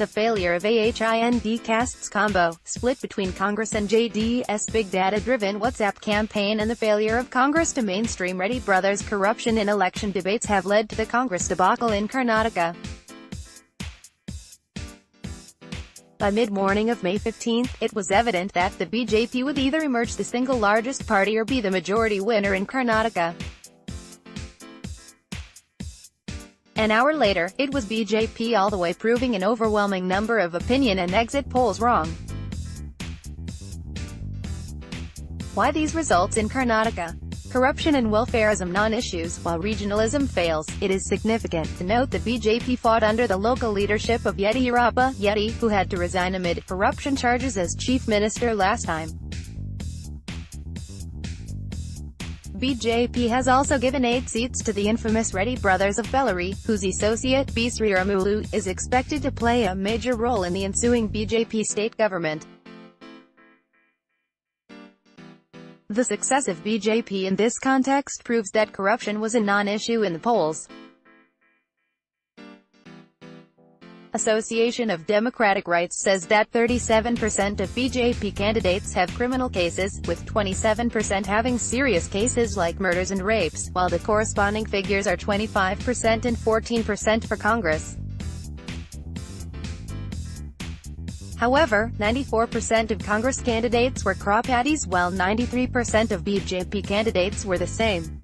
The failure of AHIND casts combo, split between Congress and JD's big data-driven WhatsApp campaign and the failure of Congress to mainstream Reddy brothers' corruption in election debates have led to the Congress debacle in Karnataka. By mid-morning of May 15, it was evident that the BJP would either emerge the single largest party or be the majority winner in Karnataka. An hour later, it was BJP all the way, proving an overwhelming number of opinion and exit polls wrong. Why these results in Karnataka? Corruption and welfareism non-issues, while regionalism fails. It is significant to note that BJP fought under the local leadership of Yeti, who had to resign amid corruption charges as chief minister last time. BJP has also given 8 seats to the infamous Reddy brothers of Bellary, whose associate, B. Sriramulu, is expected to play a major role in the ensuing BJP state government. The success of BJP in this context proves that corruption was a non-issue in the polls. Association of Democratic Rights says that 37% of BJP candidates have criminal cases, with 27% having serious cases like murders and rapes, while the corresponding figures are 25% and 14% for Congress. However, 94% of Congress candidates were crawpaddies, while 93% of BJP candidates were the same.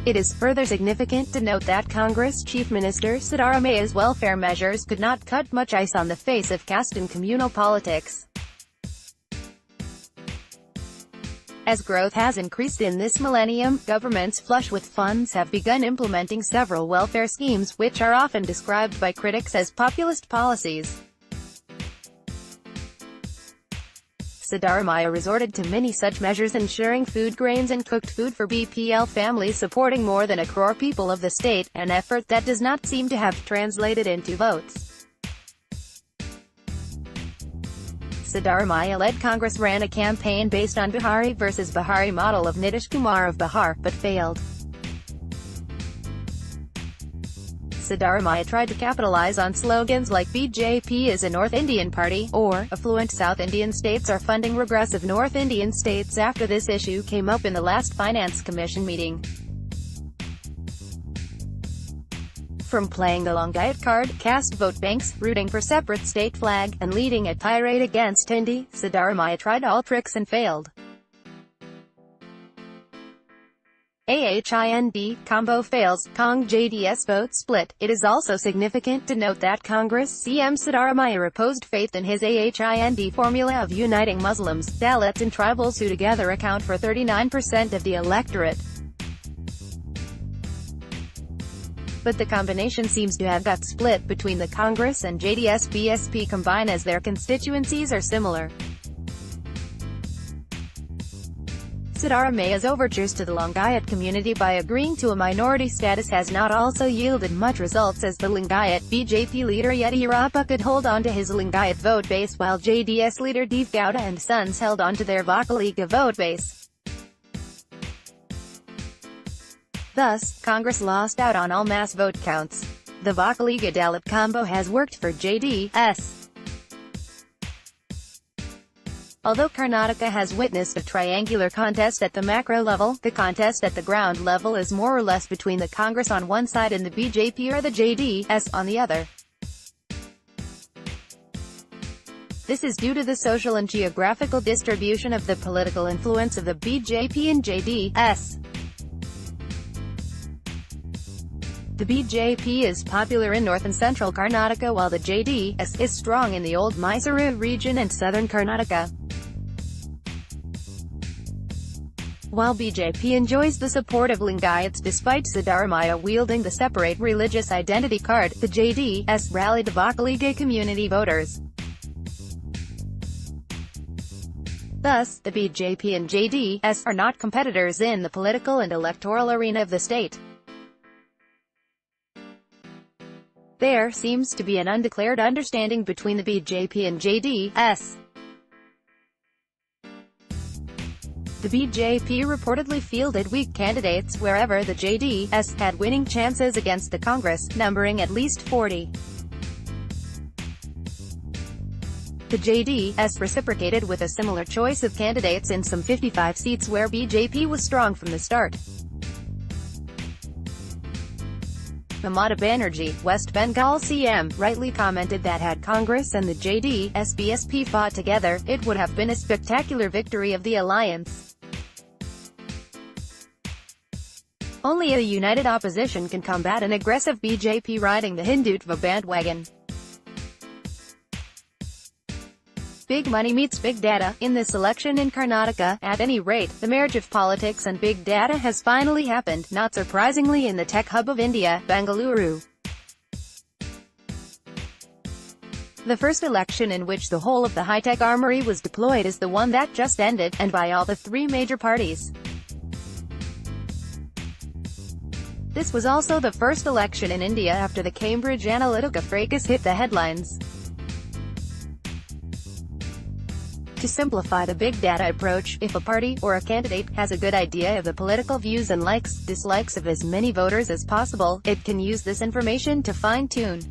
It is further significant to note that Congress Chief Minister Siddaramayya's welfare measures could not cut much ice on the face of caste and communal politics. As growth has increased in this millennium, governments flush with funds have begun implementing several welfare schemes, which are often described by critics as populist policies. Siddaramaiah resorted to many such measures, ensuring food grains and cooked food for BPL families, supporting more than 1 crore people of the state, an effort that does not seem to have translated into votes. Siddaramaiah-led Congress ran a campaign based on Bihari versus Bihari model of Nitish Kumar of Bihar, but failed. Siddaramaiah tried to capitalize on slogans like BJP is a North Indian party, or affluent South Indian states are funding regressive North Indian states after this issue came up in the last Finance Commission meeting. From playing the Lingayat card, caste vote banks, rooting for separate state flag, and leading a tirade against Hindi, Siddaramaiah tried all tricks and failed. AHIND combo fails, Cong JDS vote split. It is also significant to note that Congress CM Siddaramaiah reposed faith in his AHIND formula of uniting Muslims, Dalits and tribals, who together account for 39% of the electorate. But the combination seems to have got split between the Congress and JDS-BSP combine, as their constituencies are similar. Siddaramaiah's overtures to the Lingayat community by agreeing to a minority status has not also yielded much results, as the Lingayat BJP leader Yediyurappa could hold on to his Lingayat vote base, while JDS leader Deve Gowda and Sons held on to their Vakaliga vote base. Thus, Congress lost out on all mass vote counts. The Vakaliga Dalit combo has worked for JDS. Although Karnataka has witnessed a triangular contest at the macro level, the contest at the ground level is more or less between the Congress on one side and the BJP or the JDS on the other. This is due to the social and geographical distribution of the political influence of the BJP and JDS. The BJP is popular in north and central Karnataka, while the JDS is strong in the old Mysuru region and southern Karnataka. While BJP enjoys the support of Lingayats despite Siddaramaiah wielding the separate religious identity card, the JDS rallied the Vakaliga community voters. Thus, the BJP and JDS are not competitors in the political and electoral arena of the state. There seems to be an undeclared understanding between the BJP and JDS. The BJP reportedly fielded weak candidates wherever the JDS had winning chances against the Congress, numbering at least 40. The JDS reciprocated with a similar choice of candidates in some 55 seats where BJP was strong from the start. Mamata Banerjee, West Bengal CM, rightly commented that had Congress and the JDS-BSP fought together, it would have been a spectacular victory of the alliance. Only a united opposition can combat an aggressive BJP riding the Hindutva bandwagon. Big money meets big data in this election in Karnataka. At any rate, the marriage of politics and big data has finally happened, not surprisingly in the tech hub of India, Bengaluru. The first election in which the whole of the high-tech armory was deployed is the one that just ended, and by all the three major parties. This was also the first election in India after the Cambridge Analytica fracas hit the headlines. To simplify the big data approach, if a party, or a candidate, has a good idea of the political views and dislikes of as many voters as possible, it can use this information to fine-tune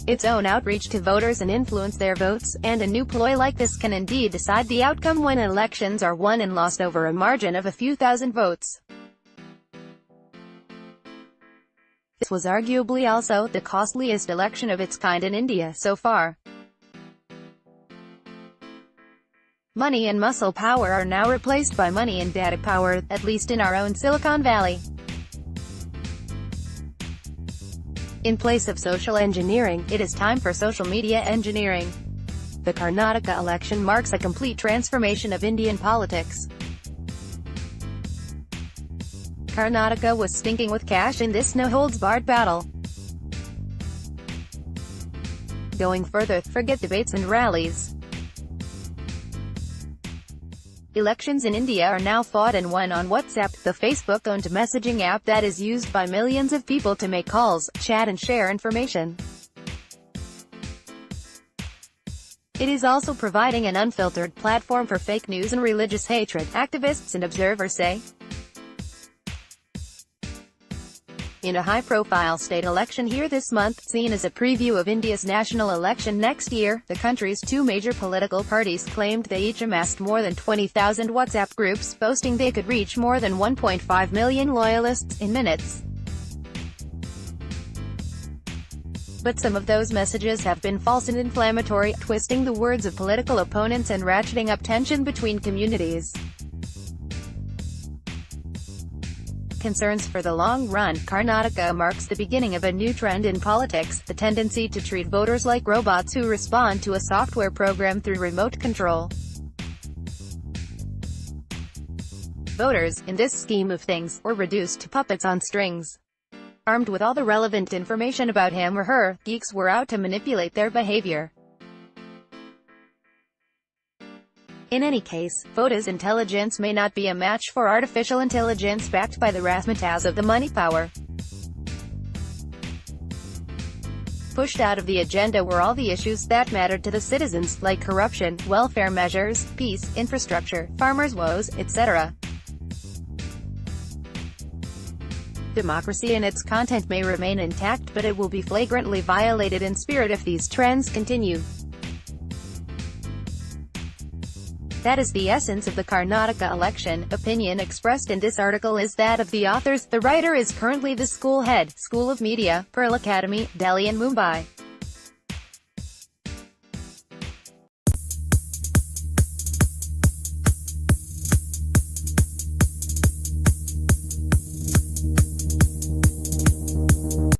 its own outreach to voters and influence their votes, and a new ploy like this can indeed decide the outcome when elections are won and lost over a margin of a few thousand votes. This was arguably also the costliest election of its kind in India so far. Money and muscle power are now replaced by money and data power, at least in our own Silicon Valley. In place of social engineering, it is time for social media engineering. The Karnataka election marks a complete transformation of Indian politics. Karnataka was stinking with cash in this no-holds-barred battle. Going further, forget debates and rallies. Elections in India are now fought and won on WhatsApp, the Facebook-owned messaging app that is used by millions of people to make calls, chat and share information. It is also providing an unfiltered platform for fake news and religious hatred, activists and observers say. In a high-profile state election here this month, seen as a preview of India's national election next year, the country's two major political parties claimed they each amassed more than 20,000 WhatsApp groups, boasting they could reach more than 1.5 million loyalists in minutes. But some of those messages have been false and inflammatory, twisting the words of political opponents and ratcheting up tension between communities. Concerns for the long run. Karnataka marks the beginning of a new trend in politics, the tendency to treat voters like robots who respond to a software program through remote control. Voters, in this scheme of things, were reduced to puppets on strings. Armed with all the relevant information about him or her, geeks were out to manipulate their behavior. In any case, voters' intelligence may not be a match for artificial intelligence backed by the razzmatazz of the money power. Pushed out of the agenda were all the issues that mattered to the citizens, like corruption, welfare measures, peace, infrastructure, farmers' woes, etc. Democracy and its content may remain intact, but it will be flagrantly violated in spirit if these trends continue. That is the essence of the Karnataka election. Opinion expressed in this article is that of the authors. The writer is currently the school head, School of Media, Pearl Academy, Delhi and Mumbai.